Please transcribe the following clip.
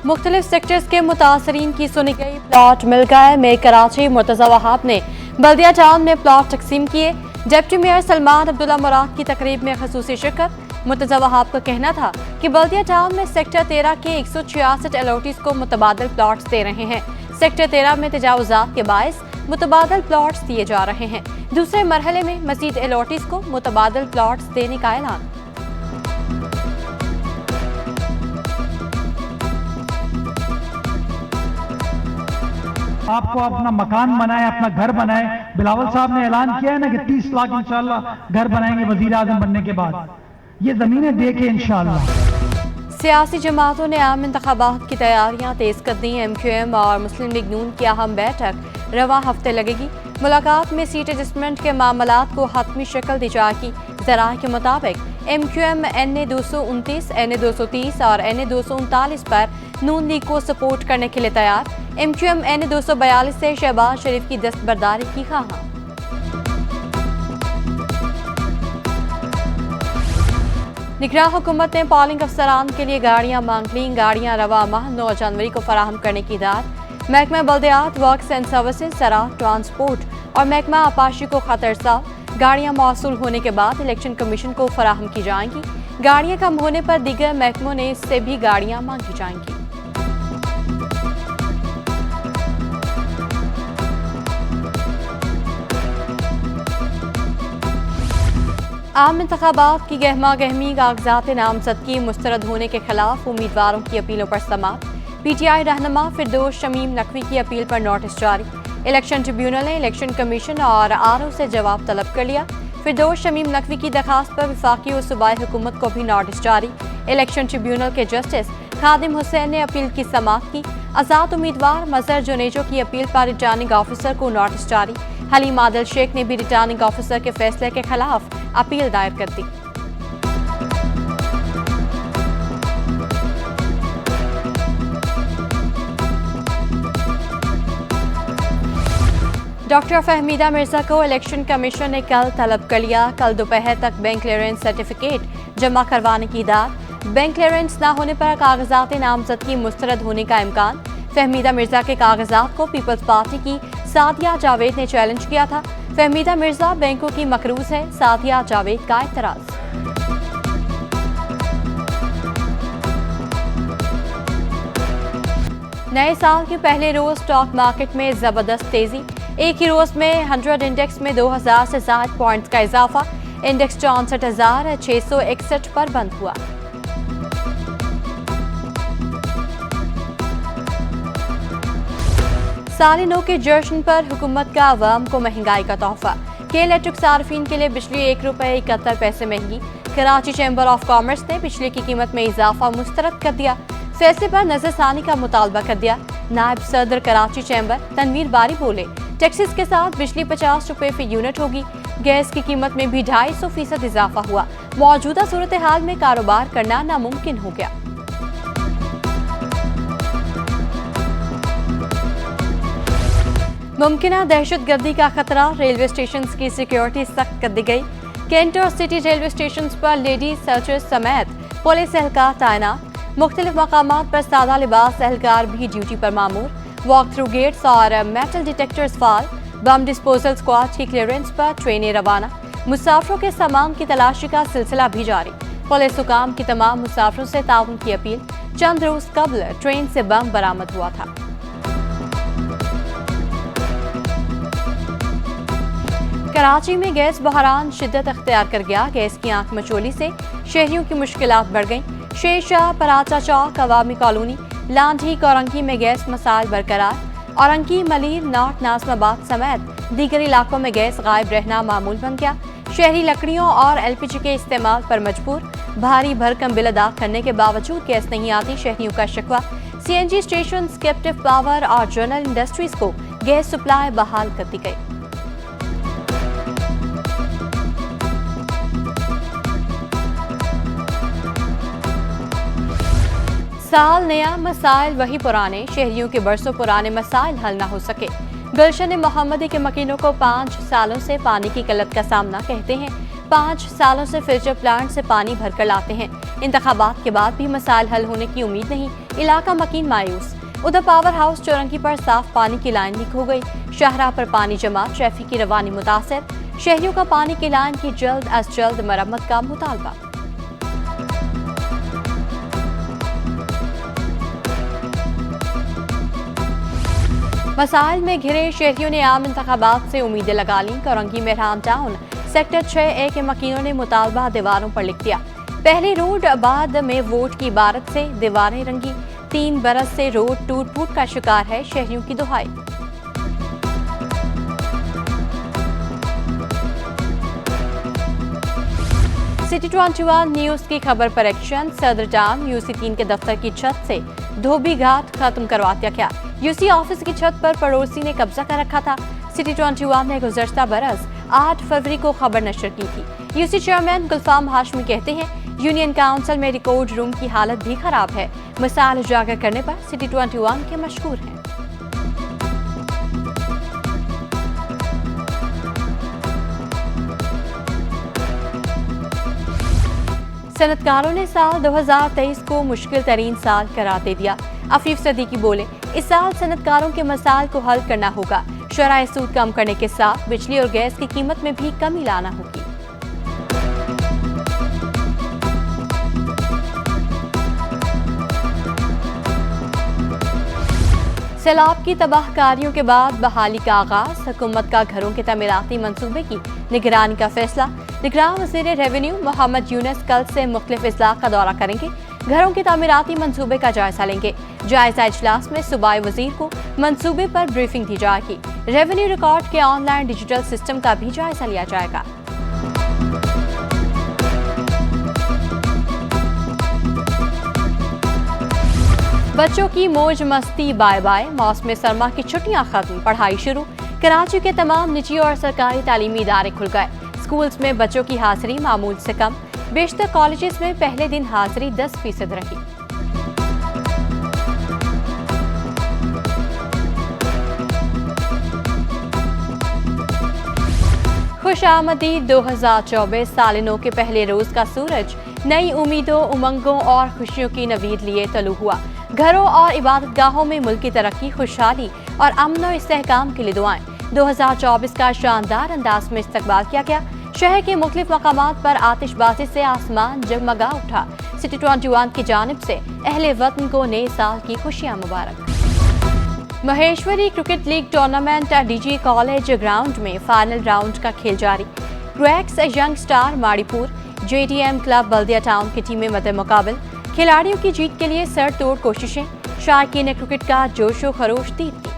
मुख्तलिफ सेक्टर्स के मुतासरीन की सुनी गई। प्लॉट मिल गए में कराची मुर्तज़ा वहाब ने बल्दिया टाउन में प्लॉट तकसीम किए। डिप्टी मेयर सलमान अब्दुल्ला मुराद की तकरीब में खसूसी शिरकत। मुर्तज़ा वहाब का कहना था कि बल्दिया टाउन में सेक्टर 13 के 166 एलओटीज को मुतबादल प्लॉट्स दे रहे हैं। सेक्टर 13 में तजावुजात के बायस मुतबादल प्लॉट्स दिए जा रहे हैं। दूसरे मरहले में मजीद एलओटीज को मुतबादल प्लॉट्स देने का ऐलान। आपको अपना मकान बनाए, अपना घर बनाए। बिलावल साहब ने ऐलान किया है ना कि 30 लाख इंशाल्लाह घर बनाएंगे वजीर आजम बनने के बाद। ये जमीनें दे के इंशाल्लाह। सियासी जमातों ने आम इंतखाबात की तैयारियां तेज कर दी। MQM और मुस्लिम लीग नून की अहम बैठक रवां हफ्ते लगेगी। मुलाकात में सीट एडजस्टमेंट के मामलात को हतमी शक्ल दी जाएगी। ज़राए के मुताबिक MQM NA 229, NA 230 और NA 239 पर नून लीग को सपोर्ट करने के लिए तैयार। MQM NA 242 से शहबाज शरीफ की दस्तबरदारी की ख्वाह। निगरान हुकूमत ने पोलिंग अफसरान के लिए गाड़ियां मांग ली। गाड़ियां रवा माह 9 जनवरी को फराहम करने की हिदायत। महकमा बल्दियात, वर्क्स एंड सर्विसेज, ज़राअत, ट्रांसपोर्ट और महकमा आपाशी को खतर साल गाड़ियां मौसूल होने के बाद इलेक्शन कमीशन को फराहम की जाएंगी। गाड़ियां कम होने पर दीगर महकमों ने इससे भी गाड़ियां मांगी जाएंगी। आम इंतखाबात की गहमा गहमी, कागजात नामजदगी मुस्तरद होने के खिलाफ उम्मीदवारों की अपीलों पर समाअत। PTI रहनुमा फिरदौस शमीम नकवी की अपील पर नोटिस जारी। इलेक्शन ट्रिब्यूनल ने इलेक्शन कमीशन और RO से जवाब तलब कर लिया। फिरदौस शमीम नकवी की दरखास्त पर वफाकी और सूबाई हुकूमत को भी नोटिस जारी। इलेक्शन ट्रिब्यूनल के जस्टिस खादिम हुसैन ने अपील की समाअत की। आज़ाद उम्मीदवार मजहर जुनेजो की अपील पर रिटर्निंग ऑफिसर को नोटिस जारी। हलीम आदिल शेख ने भी रिटर्निंग ऑफिसर के फैसले के खिलाफ अपील दायर कर दी। डॉक्टर फहमीदा मिर्जा को इलेक्शन कमीशन ने कल तलब कर लिया। कल दोपहर तक बैंक क्लियरेंस सर्टिफिकेट जमा करवाने की दाद। बैंक क्लियरेंस न होने पर कागजात नामजदगी मुस्तरद होने का इम्कान। फहमीदा मिर्जा के कागजात को पीपल्स पार्टी की सादिया जावेद ने चैलेंज किया था। फहमीदा मिर्जा बैंकों की मकरूज है, सादिया जावेद का एतराज। नए साल के पहले रोज स्टॉक मार्केट में जबरदस्त तेजी। एक ही रोज में 100 इंडेक्स में 2000 से ज्यादा पॉइंट्स का इजाफा। इंडेक्स 64,661 पर बंद हुआ। साली नौ के जश्न पर हुकूमत का अवाम को महंगाई का तोहफा। के इलेक्ट्रिक सार्फिन के लिए बिजली ₹1.71 महंगी। कराची चैम्बर ऑफ कॉमर्स ने बिजली की कीमत में इजाफा मुस्तरद कर दिया। फैसले पर नजरसानी का मुतालबा कर दिया। नायब सदर कराची चैम्बर तनवीर बारी बोले, टैक्सेस के साथ बिजली ₹50 फी यूनिट होगी। गैस की कीमत में भी 250% इजाफा हुआ। मौजूदा सूरत हाल में कारोबार करना नामुमकिन हो गया। मुमकिना दहशतगर्दी का खतरा। रेलवे स्टेशन की सिक्योरिटी सख्त कर दी गई। कैंट और सिटी रेलवे स्टेशन पर लेडीज सर्चर्स समेत पुलिस एहलकार तैनात। मुख्तलिफ मकामात पर सादा लिबास एहलकार भी ड्यूटी पर मामूर। वॉक थ्रू गेट्स और मेटल डिटेक्टर्स फाल। बम डिस्पोजल स्क्वाड की क्लियरेंस पर ट्रेनें रवाना। मुसाफिरों के सामान की तलाशी का सिलसिला भी जारी। पुलिस हुकाम की तमाम मुसाफिरों से ताउन की अपील। चंद रोज कबल ट्रेन से बम बरामद हुआ था। कराची में गैस बहरान शिद्दत अख्तियार कर गया। गैस की आंख मचोली से शहरियों की मुश्किलात बढ़ गईं। शेरशाह, पराचा चौक, अवामी कॉलोनी, लांढी, कोरंकी में गैस मसाइल बरकरार। औरंगी, मलीर, नॉर्थ नाजमाबाद समेत दीगर इलाकों में गैस गायब रहना मामूल बन गया। शहरी लकड़ियों और LPG के इस्तेमाल पर मजबूर। भारी भरकम बिल अदा करने के बावजूद गैस नहीं आती, शहरियों का शिकवा। CNG स्टेशन, कैप्टिव पावर और जनरल इंडस्ट्रीज को गैस सप्लाई बहाल कर दी गई। साल नया, मसाइल वही पुराने। शहरियों के बरसों पुराने मसाइल हल ना हो सके। गुलशन मोहम्मदी के मकीनों को 5 सालों से पानी की किल्लत का सामना कहते हैं। 5 सालों से फिल्टर प्लांट से पानी भरकर लाते हैं। इंतखाबात के बाद भी मसाइल हल होने की उम्मीद नहीं, इलाका मकीन मायूस। उधर पावर हाउस चौरंगी पर साफ पानी की लाइन लीक हो गई, शाहराह पर पानी जमा, ट्रैफिक की रवानी मुतासर। शहरियों का पानी की लाइन की जल्द अज जल्द मरम्मत का मुतालबा। मसाइल में घिरे शहरियों ने आम इंतखाबात से उम्मीदें लगा लीं। Korangi Mehram town sector 6A के मकीनों ने मुतालबा दीवारों पर लिख दिया। पहले रोड बाद में वोट की इबारत से दीवारें रंगी। 3 बरस से रोड टूट फूट का शिकार है, शहरियों की दुहाई। सिटी 21 न्यूज की खबर पर एक्शन। सदर टाउन UC 3 के दफ्तर की छत से धोबी घाट खत्म करवा दिया गया। UC ऑफिस की छत पर पड़ोसी ने कब्जा कर रखा था। सिटी 21 ने गुज़श्ता बरस 8 फरवरी को खबर नशर की थी। UC चेयरमैन गुलफाम हाशमी कहते हैं, यूनियन काउंसिल में रिकॉर्ड रूम की हालत भी खराब है। मसाइल उजागर करने पर सिटी 21 के मशहूर हैं। सनतकारों ने साल 2023 को मुश्किल तरीन साल करार दे दिया। अफीफ सदीकी बोले, इस साल सनतकारों के मसाइल को हल करना होगा। शराय सूद कम करने के साथ बिजली और गैस की कीमत में भी कमी लाना होगी। सैलाब की तबाहकारियों के बाद बहाली का आगाज, हुकूमत का घरों के तमीराती मंसूबे की निगरानी का फैसला। निगरान वज़ीर रेवेन्यू मोहम्मद यूनुस कल से मुख्तलिफ इजलास का दौरा करेंगे, घरों के तमीराती मंसूबे का जायजा लेंगे। जायजा इजलास में सूबाई वजीर को मंसूबे पर ब्रीफिंग दी जाएगी। रेवेन्यू रिकॉर्ड के ऑनलाइन डिजिटल सिस्टम का भी जायजा लिया जाएगा। बच्चों की मौज मस्ती बाय बाय, मौसम सरमा की छुट्टियां खत्म, पढ़ाई शुरू। कराची के तमाम निजी और सरकारी तालीमी इदारे खुल गए। स्कूल्स में बच्चों की हाजिरी मामूल से कम। बेशतर कॉलेजेस में पहले दिन हाजिरी 10% रही। खुश आमदीद 2024 साल नौ के पहले रोज का सूरज नई उम्मीदों, उमंगों और खुशियों की नवीद लिए तलू हुआ। घरों और इबादतगाहों में मुल्क की तरक्की, खुशहाली और अमन और इस्तेहकाम के लिए दुआएं। 2024 का शानदार अंदाज में इस्तकबाल किया गया। शहर के मुख्तलिफ मकामात पर आतिशबाजी से आसमान जगमगा उठा। सिटी 21 की जानिब से अहले वतन को नए साल की खुशियां मुबारक। Maheshwari cricket league tournament DG college ground में फाइनल राउंड का खेल जारी। ग्रैक्स young star Maripur, JTM club Baldia town की टीमें मद्दे मुकाबल। खिलाड़ियों की जीत के लिए सर तोड़ कोशिशें, शायकीन क्रिकेट का जोशो खरोश दीद।